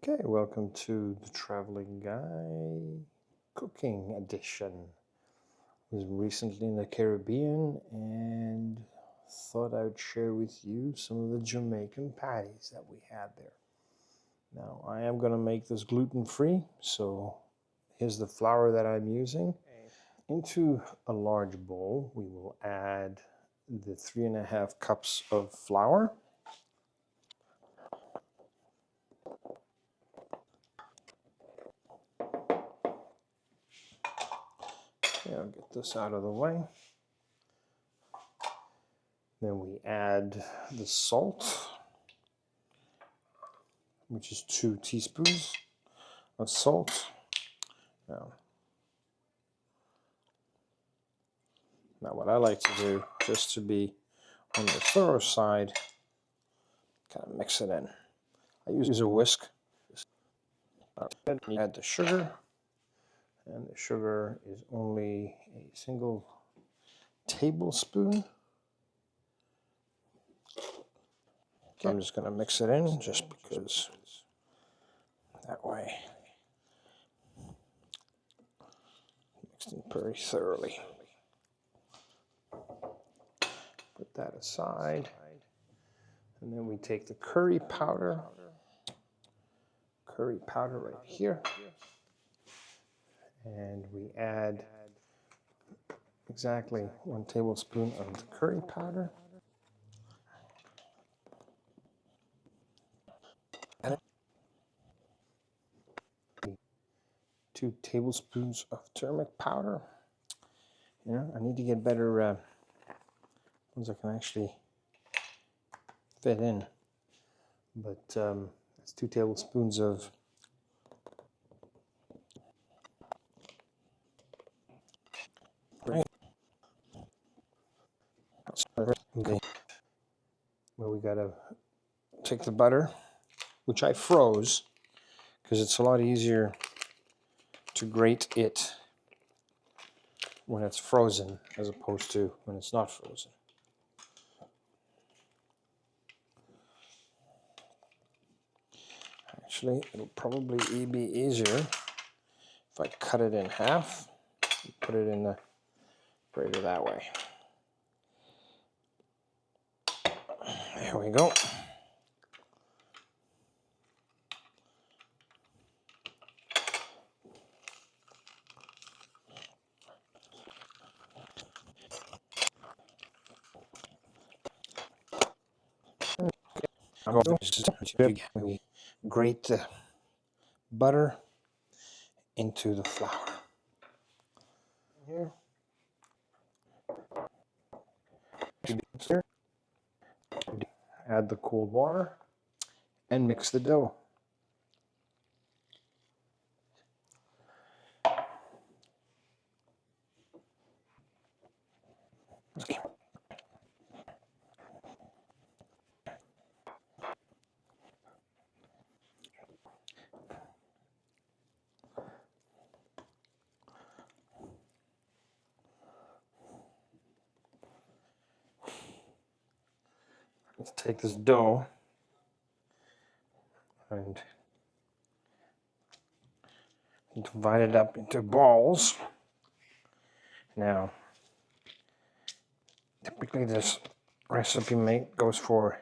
Okay, welcome to the Traveling Guy Cooking Edition. I was recently in the Caribbean and thought I would share with you some of the Jamaican patties that we had there. Now, I am going to make this gluten-free, so here's the flour that I'm using. Into a large bowl, we will add the 3.5 cups of flour. Okay, I'll get this out of the way. Then we add the salt, which is 2 teaspoons of salt. Now what I like to do, just to be on the thorough side, kind of mix it in. I use a whisk. Add the sugar, and the sugar is only a single tablespoon. Okay. I'm just going to mix it in just because that way mixed in very thoroughly. Put that aside, and then we take the curry powder right here, and we add exactly 1 tablespoon of the curry powder. 2 tablespoons of turmeric powder. You know, I need to get better ones that can actually fit in. But that's 2 tablespoons of okay. Well, we gotta take the butter, which I froze because it's a lot easier to grate it when it's frozen as opposed to when it's not frozen. Actually, it'll probably be easier if I cut it in half and put it in the grater that way. There we go. We grate the butter into the flour. Here. Add the cold water and mix the dough. Okay. Let's take this dough and divide it up into balls. Now, typically this recipe goes for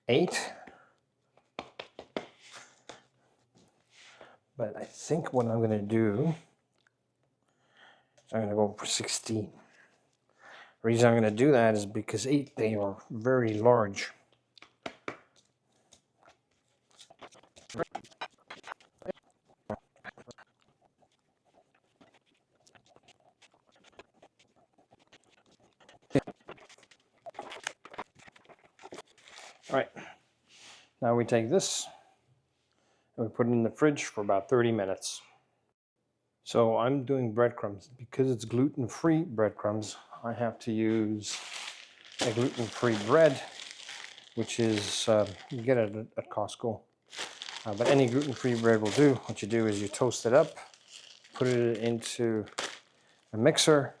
8, but I think what I'm going to do is I'm going to go for 16. The reason I'm going to do that is because 8, they are very large. All right, now we take this and we put it in the fridge for about 30 minutes. So I'm doing breadcrumbs. Because it's gluten-free breadcrumbs, I have to use a gluten-free bread, which is, you get it at Costco. But any gluten-free bread will do. What you do is you toast it up, put it into a mixer,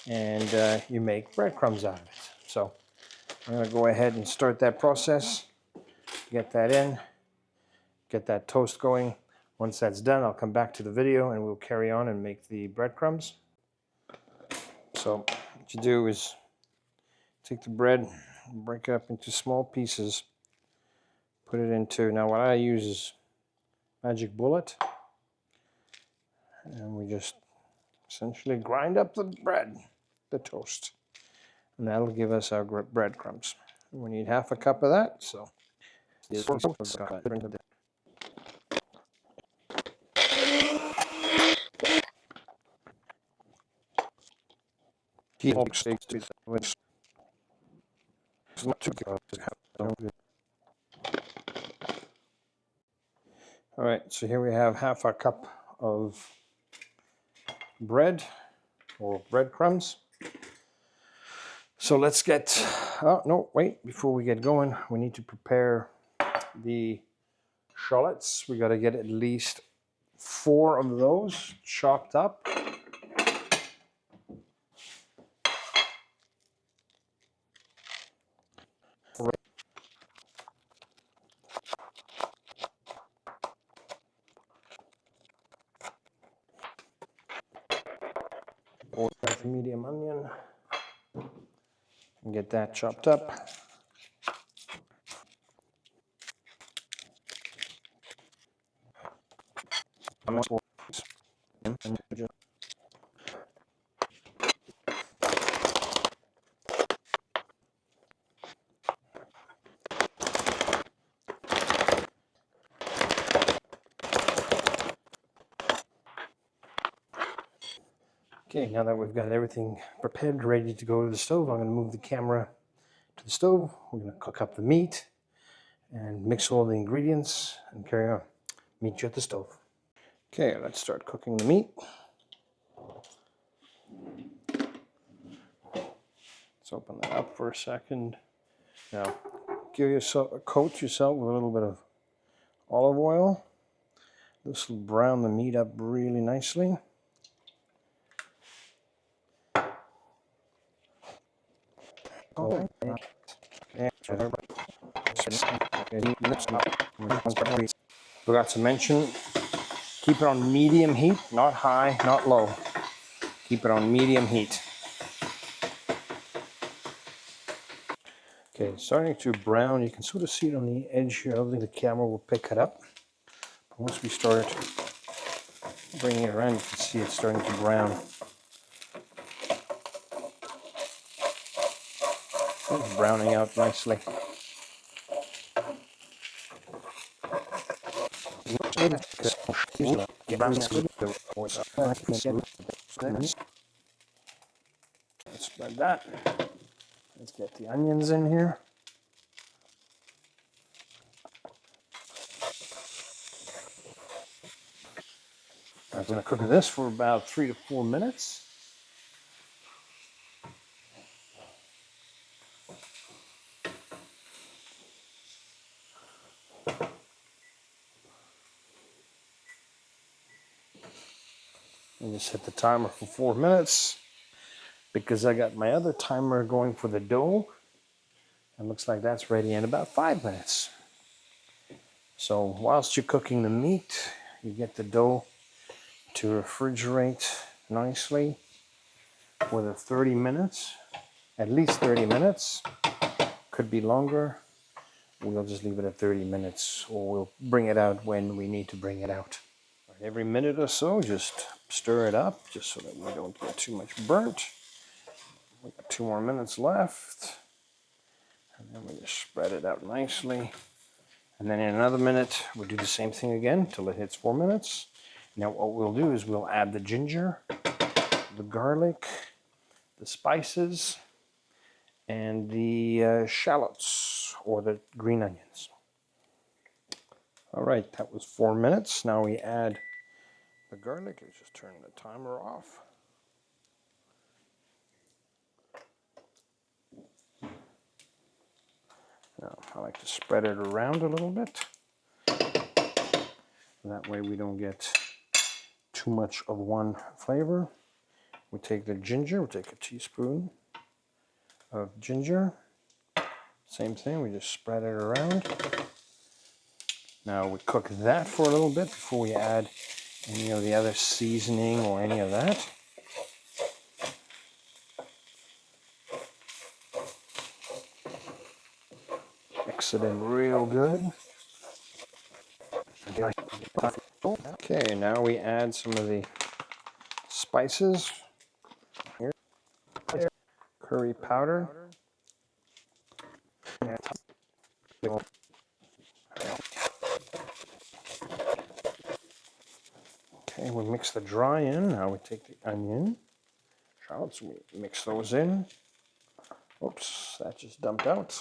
and you make breadcrumbs out of it. So I'm going to go ahead and start that process, get that in, get that toast going. Once that's done, I'll come back to the video and we'll carry on and make the breadcrumbs. So what you do is take the bread, break it up into small pieces, put it into, now what I use is Magic Bullet, and we just essentially grind up the bread, the toast, and that'll give us our breadcrumbs. We need half a cup of that, so all right, so here we have half a cup of bread or breadcrumbs. So let's get, oh no, wait, before we get going, we need to prepare the shallots. We got to get at least 4 of those chopped up. Or a medium onion and get that chopped up. Okay, now that we've got everything prepared, ready to go to the stove, I'm going to move the camera to the stove. We're going to cook up the meat and mix all the ingredients and carry on. Meet you at the stove. Okay, let's start cooking the meat. Let's open that up for a second. Now, coat yourself with a little bit of olive oil. This will brown the meat up really nicely. Forgot to mention, keep it on medium heat, not high, not low. Keep it on medium heat. Okay, it's starting to brown. You can sort of see it on the edge here. I don't think the camera will pick it up. But once we start bringing it around, you can see it's starting to brown. It's browning out nicely. Let's spread that. Let's get the onions in here. I'm going to cook this for about 3 to 4 minutes. And just hit the timer for 4 minutes because I got my other timer going for the dough. It looks like that's ready in about 5 minutes. So whilst you're cooking the meat, you get the dough to refrigerate nicely for 30 minutes, at least 30 minutes. Could be longer. We'll just leave it at 30 minutes, or we'll bring it out when we need to bring it out. Every minute or so, just stir it up, just so that we don't get too much burnt. We got 2 more minutes left. And then we just spread it out nicely. And then in another minute, we'll do the same thing again till it hits 4 minutes. Now what we'll do is we'll add the ginger, the garlic, the spices, and the shallots or the green onions. All right, that was 4 minutes. Now we add the garlic. Let's just turn the timer off. Now, I like to spread it around a little bit. That way we don't get too much of one flavor. We take the ginger, we take a teaspoon of ginger. Same thing, we just spread it around. Now we cook that for a little bit before we add any of the other seasoning or any of that. Mix it in real good. Okay, now we add some of the spices. Here, curry powder. Okay, we mix the dry in. Now we take the onion, shallots, we mix those in. Oops, that just dumped out.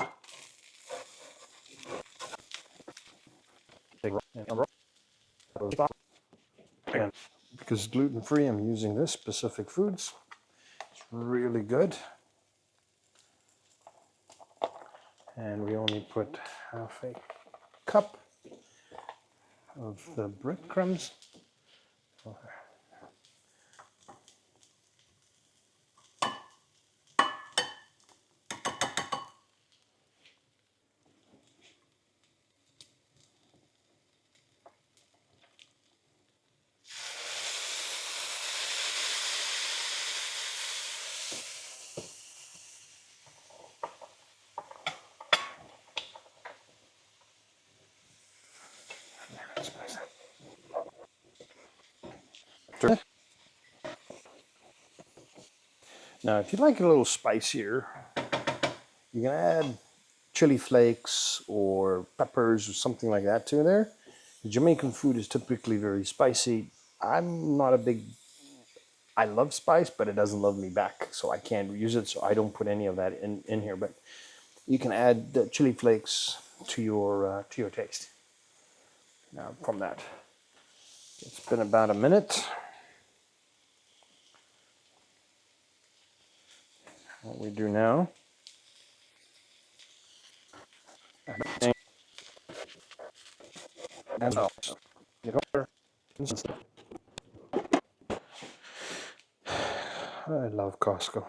And because gluten-free, I'm using this Pacific Foods. It's really good. And we only put half a cup of the breadcrumbs. Now, if you like it a little spicier, you can add chili flakes or peppers or something like that to there. The Jamaican food is typically very spicy. I'm not a big, I love spice, but it doesn't love me back, so I can't use it, so I don't put any of that in here. But you can add chili flakes to your taste. Now, from that, it's been about a minute. What we do now, I love Costco.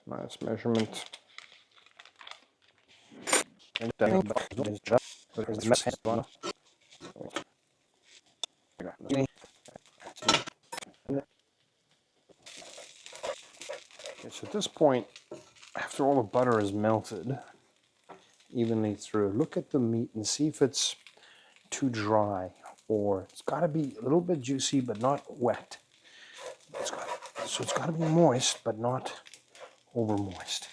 Nice measurement. Okay, so at this point, after all the butter is melted evenly through, look at the meat and see if it's too dry, or it's got to be a little bit juicy but not wet. So it's got to be moist but not over moist.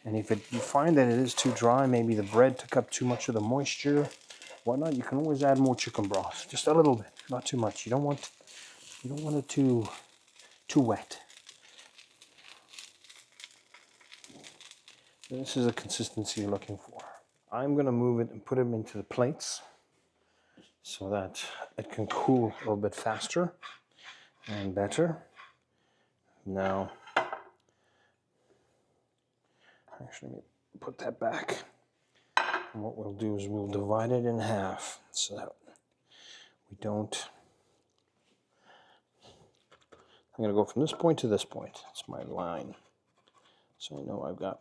And if you find that it is too dry, maybe the bread took up too much of the moisture, whatnot, you can always add more chicken broth, just a little bit, not too much. You don't want it too wet. This is a consistency you're looking for. I'm going to move it and put them into the plates so that it can cool a little bit faster and better. Now, actually, let me put that back. And what we'll do is we'll divide it in half so that we don't. I'm going to go from this point to this point. That's my line. So I know I've got.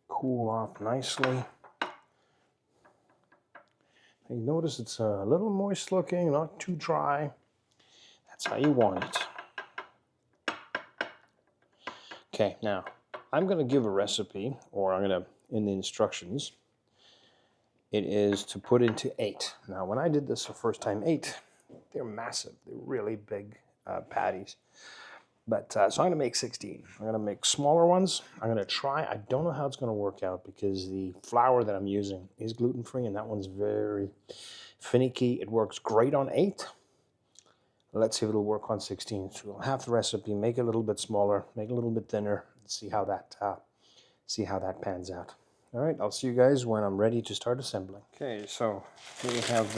Cool off nicely. You notice it's a little moist looking, not too dry. That's how you want it. Okay, now I'm going to give a recipe, or I'm going to, in the instructions, it is to put into 8. Now, when I did this the first time, 8, they're massive. They're really big patties. But so I'm going to make 16. I'm going to make smaller ones. I'm going to try. I don't know how it's going to work out because the flour that I'm using is gluten-free, and that one's very finicky. It works great on 8. Let's see if it'll work on 16. So we'll have the recipe, make it a little bit smaller, make it a little bit thinner, and see how that pans out. All right, I'll see you guys when I'm ready to start assembling. Okay, so here we have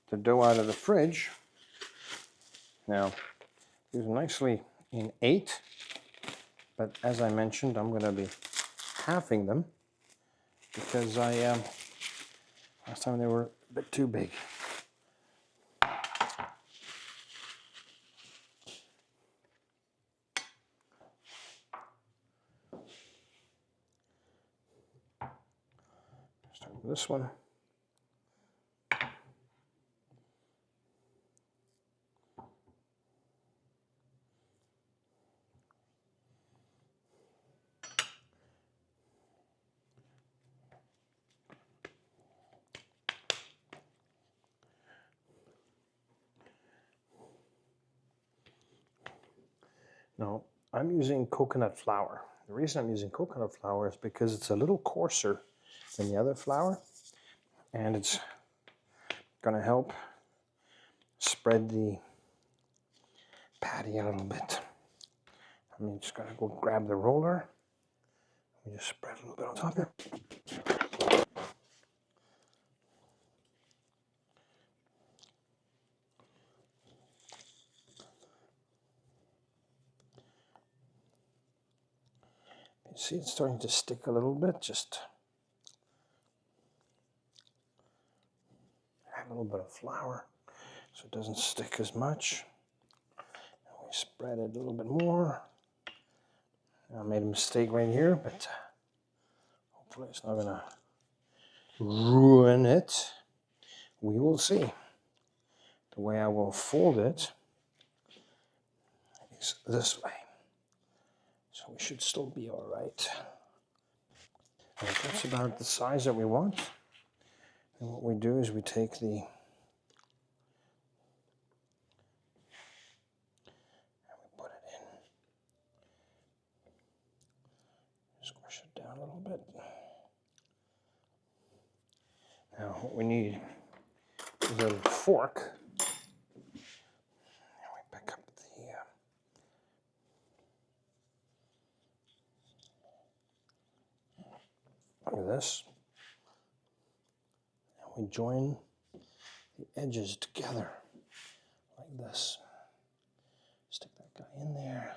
the dough out of the fridge. Now, these are nicely in 8. But as I mentioned, I'm going to be halving them because last time they were a bit too big. Start with this one. Now, I'm using coconut flour. The reason I'm using coconut flour is because it's a little coarser than the other flour, and it's going to help spread the patty a little bit. I'm just going to go grab the roller. We just spread a little bit on top here. You see it's starting to stick a little bit. Just add a little bit of flour so it doesn't stick as much. And we spread it a little bit more. I made a mistake right here, but hopefully it's not going to ruin it. We will see. The way I will fold it is this way. So we should still be all right. And that's about the size that we want. And what we do is we take the and we put it in. Squish it down a little bit. Now what we need is a little fork. And we pick up look at this. And we join the edges together like this. Stick that guy in there.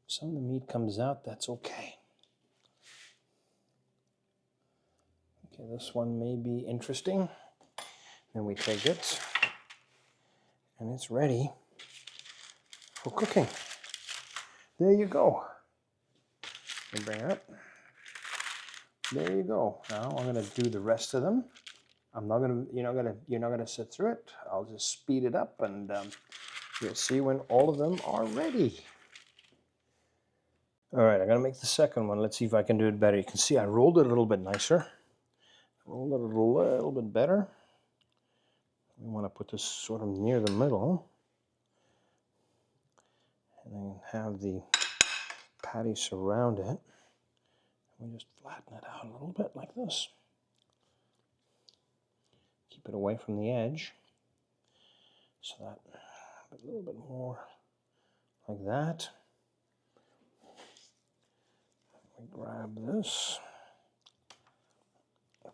If some of the meat comes out, that's okay. Okay, this one may be interesting. Then we take it, and it's ready for cooking. There you go. And bring it up. There you go. Now I'm going to do the rest of them. You're not gonna sit through it. I'll just speed it up, and you'll see when all of them are ready. All right, I'm gonna make the second one. Let's see if I can do it better. You can see I rolled it a little bit nicer. Rolled it a little bit better. We want to put this sort of near the middle, and then have the patty surround it. We just flatten it out a little bit like this. Keep it away from the edge, so that a little bit more like that. We grab this,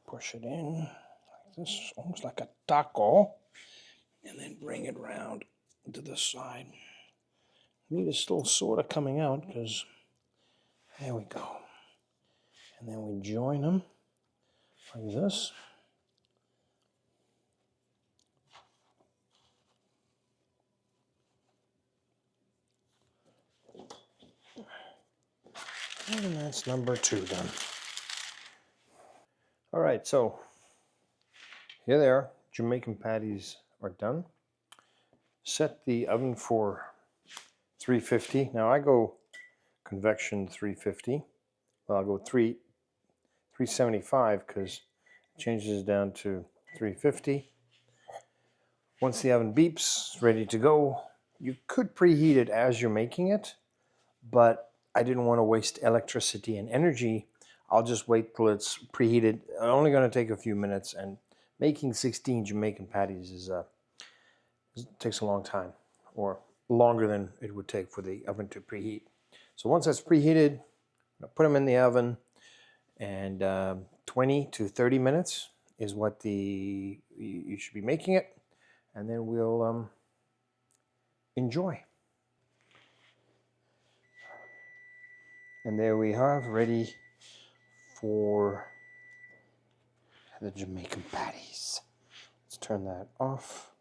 push it in like this, almost like a taco, and then bring it round to the side. Meat is still sort of coming out because there we go. And then we join them like this. And that's number 2 done. All right, so here they are. Jamaican patties are done. Set the oven for 350. Now I go convection 350. Well, I'll go 375 because it changes down to 350. Once the oven beeps, it's ready to go. You could preheat it as you're making it, but I didn't want to waste electricity and energy. I'll just wait till it's preheated. It's only going to take a few minutes, and making 16 Jamaican patties takes a long time, or longer than it would take for the oven to preheat. So once that's preheated, put them in the oven, and 20 to 30 minutes is what you should be making it. And then we'll enjoy. And there we have, ready for the Jamaican patties. Let's turn that off.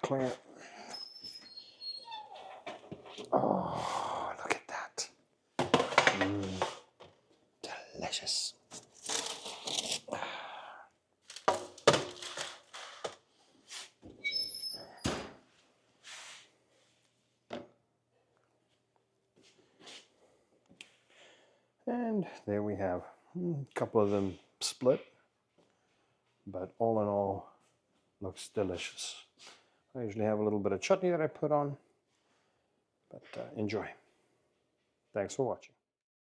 Clear. Oh, look at that. Delicious. And there we have a couple of them split, but all in all, looks delicious. I usually have a little bit of chutney that I put on, but enjoy. Thanks for watching.